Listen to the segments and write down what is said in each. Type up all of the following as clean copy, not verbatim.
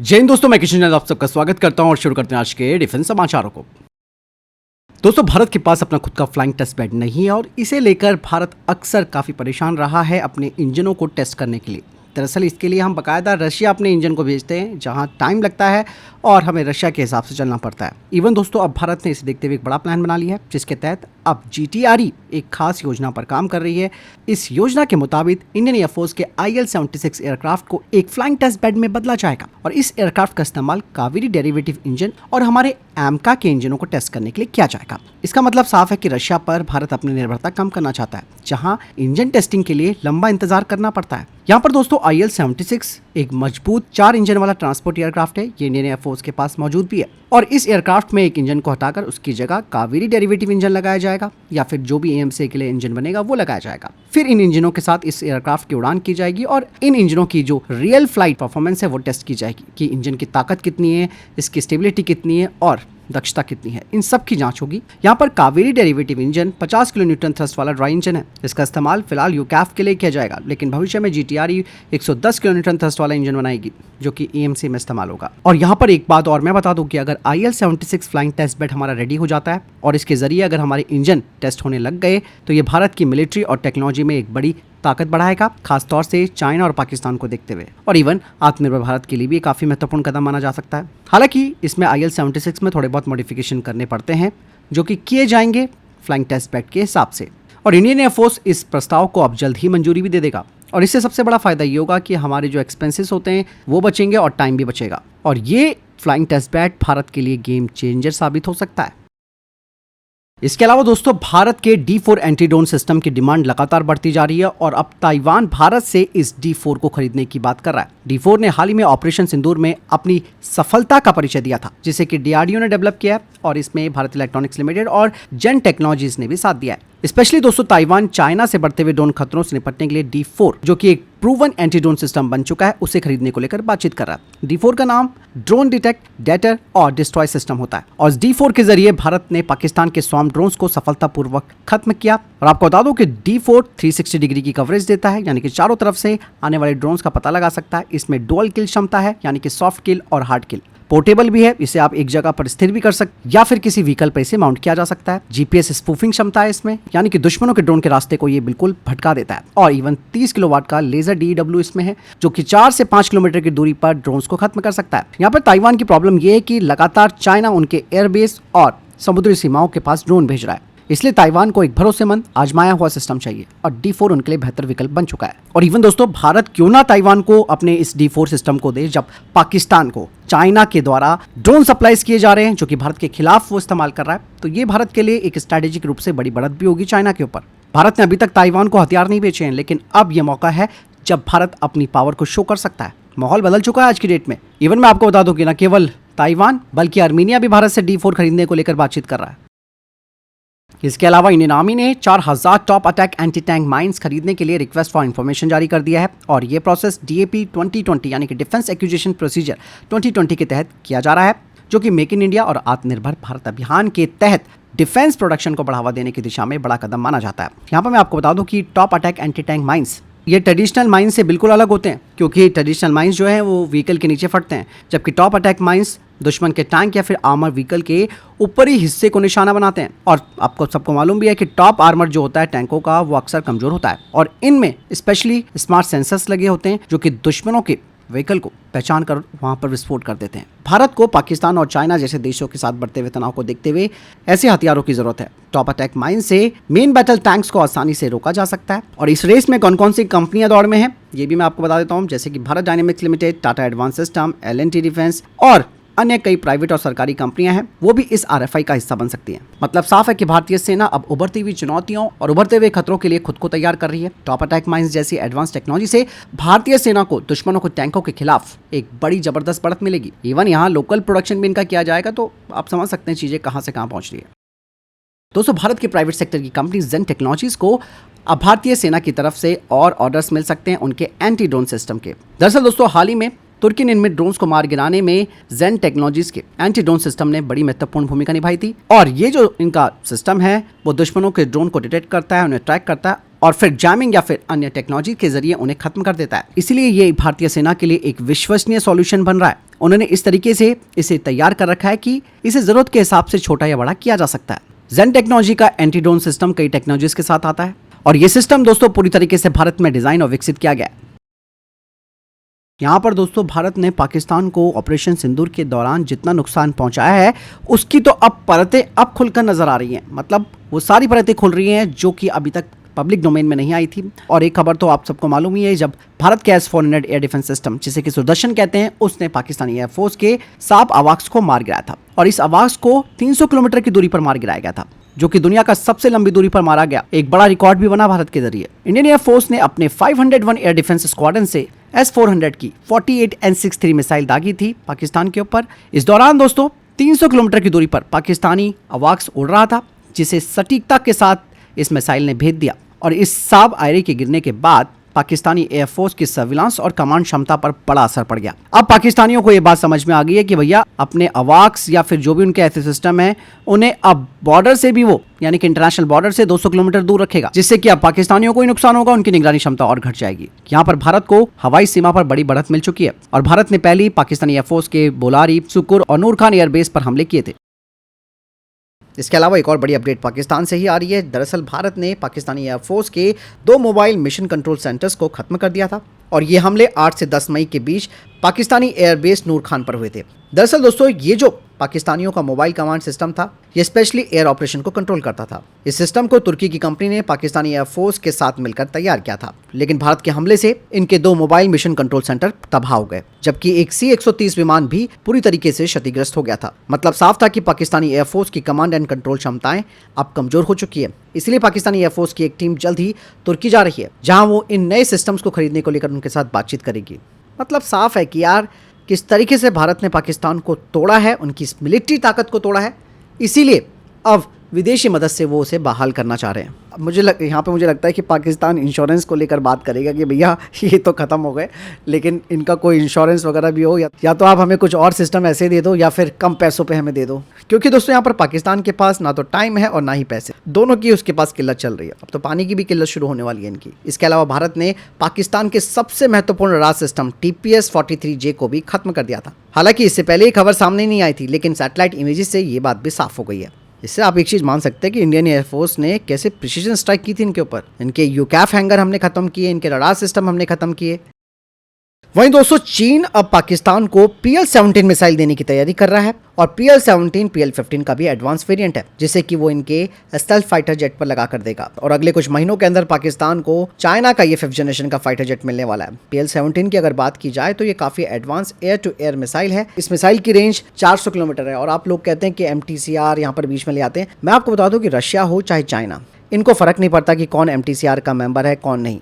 जय हिंद दोस्तों, मैं किशन आप सबका स्वागत करता हूं और शुरू करते हैं आज के डिफेंस समाचारों को। दोस्तों, भारत के पास अपना खुद का फ्लाइंग टेस्ट बेड नहीं है और इसे लेकर भारत अक्सर काफ़ी परेशान रहा है अपने इंजनों को टेस्ट करने के लिए। दरअसल इसके लिए हम बाकायदा रशिया अपने इंजन को भेजते हैं, जहां टाइम लगता है और हमें रशिया के हिसाब से चलना पड़ता है। इवन दोस्तों, अब भारत ने इसे देखते हुए एक बड़ा प्लान बना लिया है, जिसके तहत अब GTRE एक खास योजना पर काम कर रही है। इस योजना के मुताबिक इंडियन एयरफोर्स के IL-76 एयरक्राफ्ट को एक फ्लाइंग टेस्ट बेड में बदला जाएगा और इस एयरक्राफ्ट का इस्तेमाल कावेरी डेरिवेटिव इंजन और हमारे AMCA के इंजनों को टेस्ट करने के लिए किया जाएगा। इसका मतलब साफ है कि रशिया पर भारत अपनी निर्भरता कम करना चाहता है, जहां इंजन टेस्टिंग के लिए लंबा इंतजार करना पड़ता है। यहाँ पर दोस्तों IL-76 एक मजबूत 4 इंजन वाला ट्रांसपोर्ट एयरक्राफ्ट है। ये इंडियन एयरफोर्स के पास मौजूद भी है और इस एयरक्राफ्ट में एक इंजन को हटाकर उसकी जगह कावेरी डेरिवेटिव इंजन लगाया जाएगा या फिर जो भी AMCA के लिए इंजन बनेगा वो लगाया जाएगा। फिर इन इंजनों के साथ इस एयरक्राफ्ट की उड़ान की जाएगी और इन इंजनों की जो रियल फ्लाइट परफॉर्मेंस है वो टेस्ट की जाएगी कि इंजन की ताकत कितनी है, इसकी स्टेबिलिटी कितनी है और दक्षता कितनी है। इन सब की जांच होगी। यहाँ पर Kaveri derivative engine 50 kilo Newton thrust वाला ड्राई इंजन है। इसका इस्तेमाल फिलहाल UCAF के लिए किया जाएगा, लेकिन भविष्य में GTRE 110 किलो न्यूटन थ्रस्ट वाला इंजन बनाएगी, जो कि AMC में इस्तेमाल होगा। और यहाँ पर एक बात और मैं बता दूं कि अगर IL-76 फ्लाइंग टेस्ट बेड हमारा रेडी हो जाता है और इसके जरिए अगर हमारे इंजन टेस्ट होने लग गए, तो ये भारत की मिलिट्री और टेक्नोलॉजी में एक बड़ी ताकत बढ़ाएगा, खासतौर से चाइना और पाकिस्तान को देखते हुए। और इवन आत्मनिर्भर भारत के लिए भी काफ़ी महत्वपूर्ण कदम माना जा सकता है। हालांकि इसमें IL-76 में थोड़े बहुत मॉडिफिकेशन करने पड़ते हैं, जो कि किए जाएंगे फ्लाइंग टेस्ट बेड के हिसाब से। और इंडियन एयरफोर्स इस प्रस्ताव को अब जल्द ही मंजूरी भी दे देगा और इससे सबसे बड़ा फायदा ये होगा कि हमारे जो एक्सपेंसेस होते हैं वो बचेंगे और टाइम भी बचेगा। और ये फ्लाइंग टेस्ट बेड भारत के लिए गेम चेंजर साबित हो सकता है। इसके अलावा दोस्तों, भारत के D4 एंटी ड्रोन सिस्टम की डिमांड लगातार बढ़ती जा रही है और अब ताइवान भारत से इस D4 को खरीदने की बात कर रहा है। D4 ने हाल ही में ऑपरेशन सिंदूर में अपनी सफलता का परिचय दिया था, जिसे कि DRDO ने डेवलप किया है और इसमें भारत इलेक्ट्रॉनिक्स लिमिटेड और जेन टेक्नोलॉजीज ने भी साथ दिया है। स्पेशली दोस्तों, ताइवान चाइना से बढ़ते हुए ड्रोन खतरों से निपटने के लिए D4, जो कि एक प्रूवन एंटी ड्रोन सिस्टम बन चुका है, उसे खरीदने को लेकर बातचीत कर रहा है। D4 का नाम ड्रोन डिटेक्ट, डेटर और डिस्ट्रॉय सिस्टम होता है और D4 के जरिए भारत ने पाकिस्तान के स्वॉर्म ड्रोन्स को सफलतापूर्वक खत्म किया। और आपको बता दूं कि D4 360 डिग्री की कवरेज देता है, यानी कि चारों तरफ से आने वाले ड्रोन्स का पता लगा सकता है। इसमें डुअल किल क्षमता है, यानी कि सॉफ्ट किल और हार्ड किल। पोर्टेबल भी है, इसे आप एक जगह पर स्थिर भी कर सकते या फिर किसी व्हीकल पर इसे माउंट किया जा सकता है। GPS स्पूफिंग क्षमता है इसमें, यानी कि दुश्मनों के ड्रोन के रास्ते को ये बिल्कुल भटका देता है। और इवन 30 किलोवाट का लेजर DEW इसमें है, जो कि 4 से 5 किलोमीटर की दूरी पर ड्रोन्स को खत्म कर सकता है। यहाँ पर ताइवान की प्रॉब्लम ये है कि लगातार चाइना उनके एयरबेस और समुद्री सीमाओं के पास ड्रोन भेज रहा है, इसलिए ताइवान को एक भरोसेमंद आजमाया हुआ सिस्टम चाहिए और D4 उनके लिए बेहतर विकल्प बन चुका है। और इवन दोस्तों, भारत क्यों ना ताइवान को अपने इस D4 सिस्टम को दे, जब पाकिस्तान को चाइना के द्वारा ड्रोन सप्लाईज किए जा रहे हैं जो कि भारत के खिलाफ वो इस्तेमाल कर रहा है। तो ये भारत के लिए एक स्ट्रैटेजिक रूप से बड़ी बढ़त भी होगी चाइना के ऊपर। भारत ने अभी तक ताइवान को हथियार नहीं बेचे हैं, लेकिन अब यह मौका है जब भारत अपनी पावर को शो कर सकता है। माहौल बदल चुका है आज की डेट में। इवन मैं आपको बता दूं कि न केवल ताइवान बल्कि आर्मीनिया भी भारत से D4 खरीदने को लेकर बातचीत कर रहा है। इसके अलावा इंडियन आर्मी ने 4000 top attack anti tank mines खरीदने के लिए रिक्वेस्ट फॉर इन्फॉर्मेशन जारी कर दिया है और ये प्रोसेस DAP 2020 यानी कि डिफेंस एक्विजिशन प्रोसीजर 2020 के तहत किया जा रहा है, जो कि मेक इन इंडिया और आत्मनिर्भर भारत अभियान के तहत डिफेंस प्रोडक्शन को बढ़ावा देने की दिशा में बड़ा कदम माना जाता है। यहाँ पर मैं आपको बता दूं कि top attack anti tank mines ये ट्रेडिशनल माइंस से बिल्कुल अलग होते हैं, क्योंकि ट्रेडिशनल माइंस जो है वो व्हीकल के नीचे फटते हैं, जबकि टॉप अटैक माइंस दुश्मन के टैंक या फिर आर्मर व्हीकल के ऊपरी हिस्से को निशाना बनाते हैं। और आपको सबको मालूम भी है कि टॉप आर्मर जो होता है टैंकों का, वो अक्सर कमजोर होता है और इनमें स्पेशली स्मार्ट सेंसर्स लगे होते हैं, जो कि दुश्मनों के व्हीकल को पहचान कर वहां पर विस्फोट कर देते हैं। भारत को पाकिस्तान और चाइना जैसे देशों के साथ बढ़ते हुए तनाव को देखते हुए ऐसे हथियारों की जरूरत है। टॉप अटैक माइन से मेन बैटल टैंक्स को आसानी से रोका जा सकता है। और इस रेस में कौन कौन सी कंपनियां दौड़ में हैं, ये भी मैं आपको बता देता हूं, जैसे कि Bharat dynamics limited, Tata advance system, L&T defence और अन्य कई प्राइवेट और सरकारी कंपनियां हैं, वो भी इस RFI का हिस्सा बन सकती हैं। मतलब साफ है कि भारतीय सेना अब उभरती हुई चुनौतियों और उभरते हुए खतरों के लिए खुद को तैयार कर रही है। टॉप अटैक माइंस जैसी एडवांस टेक्नोलॉजी से भारतीय सेना को दुश्मनों को टैंकों के खिलाफ एक बड़ी जबरदस्त बढ़त मिलेगी। इवन यहाँ लोकल प्रोडक्शन भी इनका किया जाएगा, तो आप समझ सकते हैं चीजें कहां से कहां पहुंच रही है। दोस्तों, भारत के प्राइवेट सेक्टर की कंपनी जेन टेक्नोलॉजीज को अब भारतीय सेना की तरफ से और ऑर्डर्स मिल सकते हैं उनके एंटी ड्रोन सिस्टम के। दरअसल दोस्तों, हाल ही में तुर्की निर्मित ड्रोन्स को मार गिराने में जेन टेक्नोलॉजीज के एंटी ड्रोन सिस्टम ने बड़ी महत्वपूर्ण भूमिका निभाई थी। और ये जो इनका सिस्टम है वो दुश्मनों के ड्रोन को डिटेक्ट करता है, उन्हें ट्रैक करता है और फिर जैमिंग या फिर अन्य टेक्नोलॉजी के जरिए उन्हें खत्म कर देता है। इसीलिए ये भारतीय सेना के लिए एक विश्वसनीय सॉल्यूशन बन रहा है। उन्होंने इस तरीके से इसे तैयार कर रखा है कि इसे जरूरत के हिसाब से छोटा या बड़ा किया जा सकता है। जेन टेक्नोलॉजी का एंटी ड्रोन सिस्टम कई टेक्नोलॉजीज के साथ आता है और ये सिस्टम दोस्तों पूरी तरीके से भारत में डिजाइन और विकसित किया गया है। यहाँ पर दोस्तों भारत ने पाकिस्तान को ऑपरेशन सिंदूर के दौरान जितना नुकसान पहुंचाया है उसकी तो अब परतें अब खुलकर नजर आ रही हैं। मतलब वो सारी परतें खुल रही हैं जो कि अभी तक पब्लिक डोमेन में नहीं आई थी। और एक खबर तो आप सबको मालूम ही है, जब भारत के S-400 एयर डिफेंस सिस्टम जिसे कि सुदर्शन कहते हैं, उसने पाकिस्तानी एयरफोर्स के साप अवाक्स को मार गिराया था। और इस अवाक्स को 300 किलोमीटर की दूरी पर मार गिराया गया था, जो कि दुनिया का सबसे लंबी दूरी पर मारा गया एक बड़ा रिकॉर्ड भी बना भारत के जरिए। इंडियन एयरफोर्स ने अपने 501 एयर डिफेंस स्क्वाड्रन से S-400 की 48 N63 मिसाइल दागी थी पाकिस्तान के ऊपर। इस दौरान दोस्तों 300 किलोमीटर की दूरी पर पाकिस्तानी अवाक्स उड़ रहा था, जिसे सटीकता के साथ इस मिसाइल ने भेद दिया। और इस साब आयरे के गिरने के बाद पाकिस्तानी एयरफोर्स की सर्विलांस और कमांड क्षमता पर बड़ा असर पड़ गया। अब पाकिस्तानियों को यह बात समझ में आ गई है कि भैया अपने अवाक्स या फिर जो भी उनके ऐसे सिस्टम है, उन्हें अब बॉर्डर से भी वो यानी कि इंटरनेशनल बॉर्डर से 200 किलोमीटर दूर रखेगा, जिससे कि अब पाकिस्तानियों को ही नुकसान होगा, उनकी निगरानी क्षमता और घट जाएगी। यहाँ पर भारत को हवाई सीमा पर बड़ी बढ़त मिल चुकी है और भारत ने पहले ही पाकिस्तानी एयरफोर्स के बोलारी, सुकुर और नूर खान एयरबेस पर हमले किए थे। इसके अलावा एक और बड़ी अपडेट पाकिस्तान से ही आ रही है। दरअसल भारत ने पाकिस्तानी एयरफोर्स के 2 मोबाइल मिशन कंट्रोल सेंटर्स को खत्म कर दिया था और ये हमले 8 से 10 मई के बीच पाकिस्तानी एयरबेस नूर खान पर हुए थे। दरअसल दोस्तों ये जो पाकिस्तानियों का मोबाइल कमांड सिस्टम था, ये स्पेशली एयर ऑपरेशन को कंट्रोल करता था। इस सिस्टम को तुर्की की कंपनी ने पाकिस्तानी एयरफोर्स के साथ मिलकर तैयार किया था, लेकिन भारत के हमले से इनके 2 मोबाइल मिशन कंट्रोल सेंटर तबाह हो गए, जबकि एक C-130 विमान भी पूरी तरीके से क्षतिग्रस्त हो गया था। मतलब साफ था कि पाकिस्तानी एयरफोर्स की कमांड एंड कंट्रोल क्षमताएं अब कमजोर हो चुकी है। इसलिए पाकिस्तानी एयरफोर्स की एक टीम जल्द ही तुर्की जा रही है, जहां वो इन नए सिस्टम्स को खरीदने को लेकर उनके साथ बातचीत करेगी। मतलब साफ है कि यार किस तरीके से भारत ने पाकिस्तान को तोड़ा है, उनकी मिलिट्री ताकत को तोड़ा है। इसीलिए अब विदेशी मदद से वो उसे बहाल करना चाह रहे हैं। अब यहाँ पे मुझे लगता है कि पाकिस्तान इंश्योरेंस को लेकर बात करेगा कि भैया ये तो ख़त्म हो गए, लेकिन इनका कोई इंश्योरेंस वगैरह भी हो, या तो आप हमें कुछ और सिस्टम ऐसे दे दो या फिर कम पैसों पे हमें दे दो। क्योंकि दोस्तों यहाँ पर पाकिस्तान के पास ना तो टाइम है और ना ही पैसे, दोनों की उसके पास किल्लत चल रही है। अब तो पानी की भी किल्लत शुरू होने वाली है इनकी। इसके अलावा भारत ने पाकिस्तान के सबसे महत्वपूर्ण राज सिस्टम TPS-43J को भी खत्म कर दिया था। हालांकि इससे पहले ये खबर सामने नहीं आई थी, लेकिन सैटेलाइट इमेजेस से ये बात भी साफ हो गई है। इससे आप एक चीज़ मान सकते हैं कि इंडियन एयरफोर्स ने कैसे प्रिसीजन स्ट्राइक की थी इनके ऊपर। इनके यूकैफ हैंगर हमने खत्म किए, इनके रडार सिस्टम हमने खत्म किए। वहीं दोस्तों चीन अब पाकिस्तान को PL-17 मिसाइल देने की तैयारी कर रहा है और PL-17 PL-15 का भी एडवांस वेरिएंट है, जिसे कि वो इनके स्टेल्थ फाइटर जेट पर लगा कर देगा। और अगले कुछ महीनों के अंदर पाकिस्तान को चाइना का ये 5th जनरेशन का फाइटर जेट मिलने वाला है। PL-17 की अगर बात की जाए तो ये काफी advance air to air missile है। इस मिसाइल की रेंज 400 किलोमीटर है और आप लोग कहते हैं कि MTCR यहाँ पर बीच में ले आते हैं। मैं आपको बता दूं कि रशिया हो चाहे चाइना, इनको फर्क नहीं पड़ता कि कौन MTCR का मेंबर है कौन नहीं।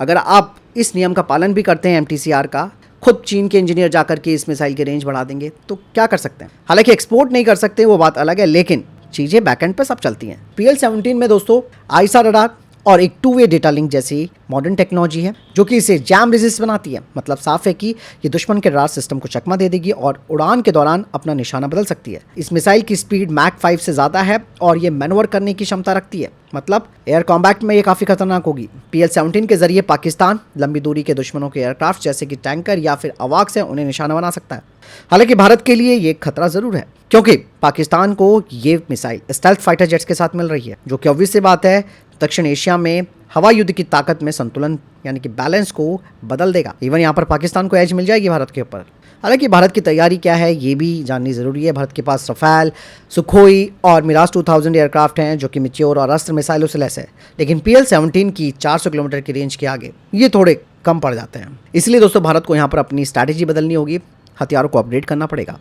अगर आप इस नियम का पालन भी करते हैं MTCR का, खुद चीन के इंजीनियर जाकर के इस मिसाइल की रेंज बढ़ा देंगे, तो क्या कर सकते हैं। हालांकि एक्सपोर्ट नहीं कर सकते, वो बात अलग है, लेकिन चीजें बैकएंड पे सब चलती हैं। PL-17 में दोस्तों ISR रडार और एक 2-वे डेटा लिंक जैसी मॉडर्न टेक्नोलॉजी है, जो कि इसे जैम रेजिस्ट बनाती है। मतलब साफ है कि ये दुश्मन के रडार सिस्टम को चकमा दे देगी और उड़ान के दौरान अपना निशाना बदल सकती है। इस मिसाइल की स्पीड मैक 5 से ज़्यादा है और ये मैनवर करने की क्षमता रखती है। मतलब एयर कॉम्बैट में ये काफ़ी खतरनाक होगी। PL-17 के जरिए पाकिस्तान लंबी दूरी के दुश्मनों के एयरक्राफ्ट जैसे कि टैंकर या फिर अवाक्स है, उन्हें निशाना बना सकता है। हालांकि भारत के लिए ये खतरा ज़रूर है, क्योंकि पाकिस्तान को ये मिसाइल स्टेल्थ फाइटर जेट्स के साथ मिल रही है, जो कि ऑब्वियस सी बात है दक्षिण एशिया में हवाई युद्ध की ताकत में संतुलन यानी कि बैलेंस को बदल देगा। इवन यहाँ पर पाकिस्तान को एज मिल जाएगी भारत के ऊपर। हालांकि भारत की तैयारी क्या है ये भी जाननी ज़रूरी है। भारत के पास रफाल, सुखोई और मिराज 2000 एयरक्राफ्ट हैं, जो कि मैच्योर और अस्त्र मिसाइलों से लैस है, लेकिन PL-17 की 400 किलोमीटर की रेंज के आगे ये थोड़े कम पड़ जाते हैं। इसलिए दोस्तों भारत को यहाँ पर अपनी स्ट्रैटेजी बदलनी होगी, हथियारों को अपग्रेड करना पड़ेगा।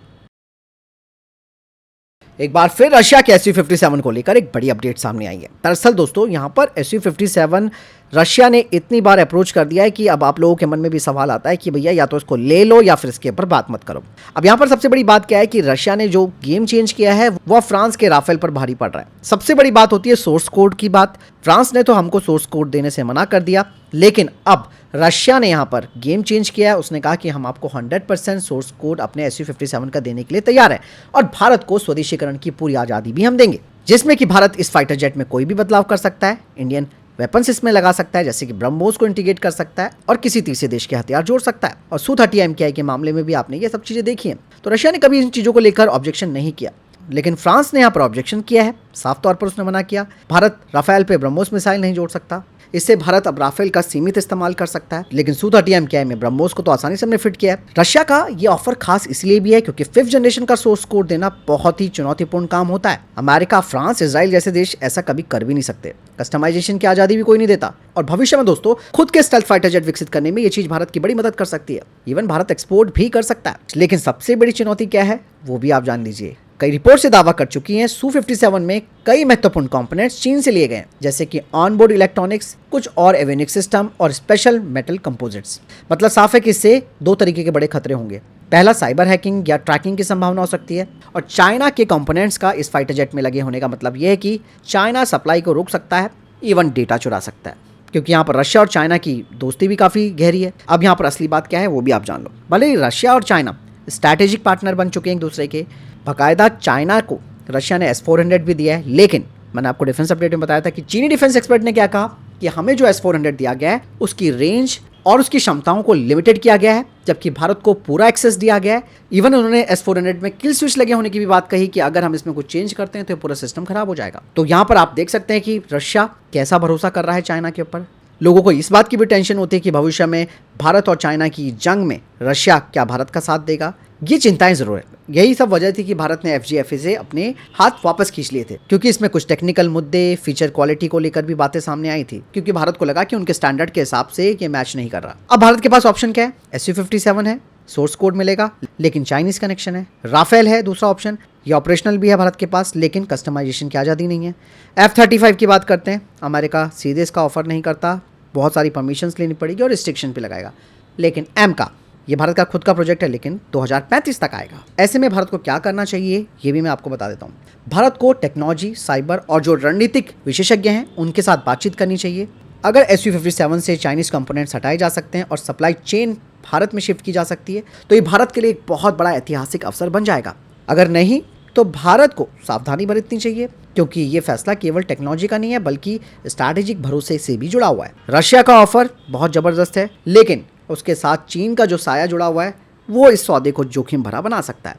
एक बार फिर रशिया के Su-57 को लेकर एक बड़ी अपडेट सामने आई है। दरअसल दोस्तों यहाँ पर Su-57 रशिया ने इतनी बार अप्रोच कर दिया है कि अब आप लोगों के मन में भी सवाल आता है कि भैया या तो इसको ले लो या फिर इसके ऊपर बात मत करो। अब यहाँ पर सबसे बड़ी बात क्या है कि रशिया ने जो गेम चेंज किया है वह फ्रांस के राफेल पर भारी पड़ रहा है। सबसे बड़ी बात होती है सोर्स कोड की बात। फ्रांस ने तो हमको सोर्स कोड देने से मना कर दिया, लेकिन अब रशिया ने यहाँ पर गेम चेंज किया है। उसने कहा कि हम आपको 100% सोर्स कोड अपने Su-57 का देने के लिए तैयार है और भारत को स्वदेशीकरण की पूरी आज़ादी भी हम देंगे, जिसमें कि भारत इस फाइटर जेट में कोई भी बदलाव कर सकता है। इंडियन वेपन्स इसमें लगा सकता है, जैसे कि ब्रह्मोस को इंटीग्रेट कर सकता है और किसी तीसरे देश के हथियार जोड़ सकता है। और Su-30MKI के मामले में भी आपने ये सब चीजें देखी हैं। तो रशिया ने कभी इन चीजों को लेकर ऑब्जेक्शन नहीं किया, लेकिन फ्रांस ने यहाँ पर ऑब्जेक्शन किया है। साफ तौर पर उसने मना किया, भारत राफेल पे ब्रह्मोस मिसाइल नहीं जोड़ सकता, इससे भारत अब राफेल का सीमित इस्तेमाल कर सकता है। लेकिन Su-30MKI में ब्रह्मोस को तो आसानी से हमने फिट किया है। रशिया का ये ऑफर खास इसलिए भी है क्योंकि 5th जनरेशन का सोर्स कोड देना बहुत ही चुनौतीपूर्ण काम होता है। अमेरिका, फ्रांस, इजराइल जैसे देश ऐसा कभी कर भी नहीं सकते। कस्टमाइजेशन की आजादी भी कोई नहीं देता। और भविष्य में दोस्तों खुद के स्टेल्थ फाइटर जेट विकसित करने में ये चीज भारत की बड़ी मदद कर सकती है। इवन भारत एक्सपोर्ट भी कर सकता है। लेकिन सबसे बड़ी चुनौती क्या है वो भी आप जान लीजिए। कई रिपोर्ट से दावा कर चुकी हैं Su-57 में कई महत्वपूर्ण कंपोनेंट्स चीन से लिए गए, जैसे कि ऑनबोर्ड इलेक्ट्रॉनिक्स, कुछ और एवियोनिक्स सिस्टम और स्पेशल मेटल कंपोजिट्स। मतलब साफ है कि इससे दो तरीके के बड़े खतरे होंगे। पहला, साइबर हैकिंग या ट्रैकिंग की संभावना हो सकती है। और चाइना के कंपोनेंट्स का इस फाइटर जेट में लगे होने का मतलब यह है कि चाइना सप्लाई को रोक सकता है, इवन डेटा चुरा सकता है, क्योंकि यहाँ पर रशिया और चाइना की दोस्ती भी काफ़ी गहरी है। अब यहाँ पर असली बात क्या है वो भी आप जान लो। भले ही रशिया और चाइना स्ट्रैटेजिक पार्टनर बन चुके हैं एक दूसरे के, बाकायदा चाइना को रशिया ने S-400 भी दिया है, लेकिन मैंने आपको डिफेंस अपडेट में बताया था कि चीनी डिफेंस एक्सपर्ट ने क्या कहा कि हमें जो S-400 दिया गया है उसकी रेंज और उसकी क्षमताओं को लिमिटेड किया गया है, जबकि भारत को पूरा एक्सेस दिया गया है। इवन उन्होंने S-400 में किल स्विच लगे होने की भी बात कही कि अगर हम इसमें कुछ चेंज करते हैं तो पूरा सिस्टम खराब हो जाएगा। तो यहाँ पर आप देख सकते हैं कि रशिया कैसा भरोसा कर रहा है चाइना के ऊपर। लोगों को इस बात की भी टेंशन होती है कि भविष्य में भारत और चाइना की जंग में रशिया क्या भारत का साथ देगा। ये चिंताएं जरूर है। यही सब वजह थी कि भारत ने FGFA से अपने हाथ वापस खींच लिए थे, क्योंकि इसमें कुछ टेक्निकल मुद्दे, फीचर क्वालिटी को लेकर भी बातें सामने आई थी, क्योंकि भारत को लगा कि उनके स्टैंडर्ड के हिसाब से ये मैच नहीं कर रहा। अब भारत के पास ऑप्शन क्या है? Su-57 है, सोर्स कोड मिलेगा, लेकिन चाइनीज कनेक्शन है। राफेल है दूसरा ऑप्शन, ये ऑपरेशनल भी है भारत के पास, लेकिन कस्टमाइजेशन की आज़ादी नहीं है। F-35 की बात करते हैं, अमेरिका सीधे इसका ऑफर नहीं करता, बहुत सारी परमिशंस लेनी पड़ेगी और रिस्ट्रिक्शन भी लगाएगा। लेकिन AMCA ये भारत का खुद का प्रोजेक्ट है, लेकिन 2035 तक आएगा। ऐसे में भारत को क्या करना चाहिए ये भी मैं आपको बता देता हूँ। भारत को टेक्नोलॉजी, साइबर और जो रणनीतिक विशेषज्ञ हैं उनके साथ बातचीत करनी चाहिए। अगर Su-57 से चाइनीज कंपोनेंट्स हटाए जा सकते हैं और सप्लाई चेन भारत में शिफ्ट की जा सकती है तो ये भारत के लिए एक बहुत बड़ा ऐतिहासिक अवसर बन जाएगा। अगर नहीं तो भारत को सावधानी बरतनी चाहिए, क्योंकि ये फैसला केवल टेक्नोलॉजी का नहीं है बल्कि स्ट्रैटेजिक भरोसे से भी जुड़ा हुआ है। रशिया का ऑफर बहुत जबरदस्त है, लेकिन उसके साथ चीन का जो साया जुड़ा हुआ है वो इस सौदे को जोखिम भरा बना सकता है।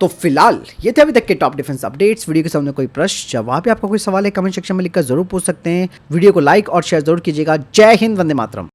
तो फिलहाल ये थे अभी तक के टॉप डिफेंस अपडेट्स। वीडियो के सामने कोई प्रश्न, जवाब या आपका कोई सवाल है कमेंट सेक्शन में लिखकर जरूर पूछ सकते हैं। वीडियो को लाइक और शेयर जरूर कीजिएगा। जय हिंद, वंदे मातरम।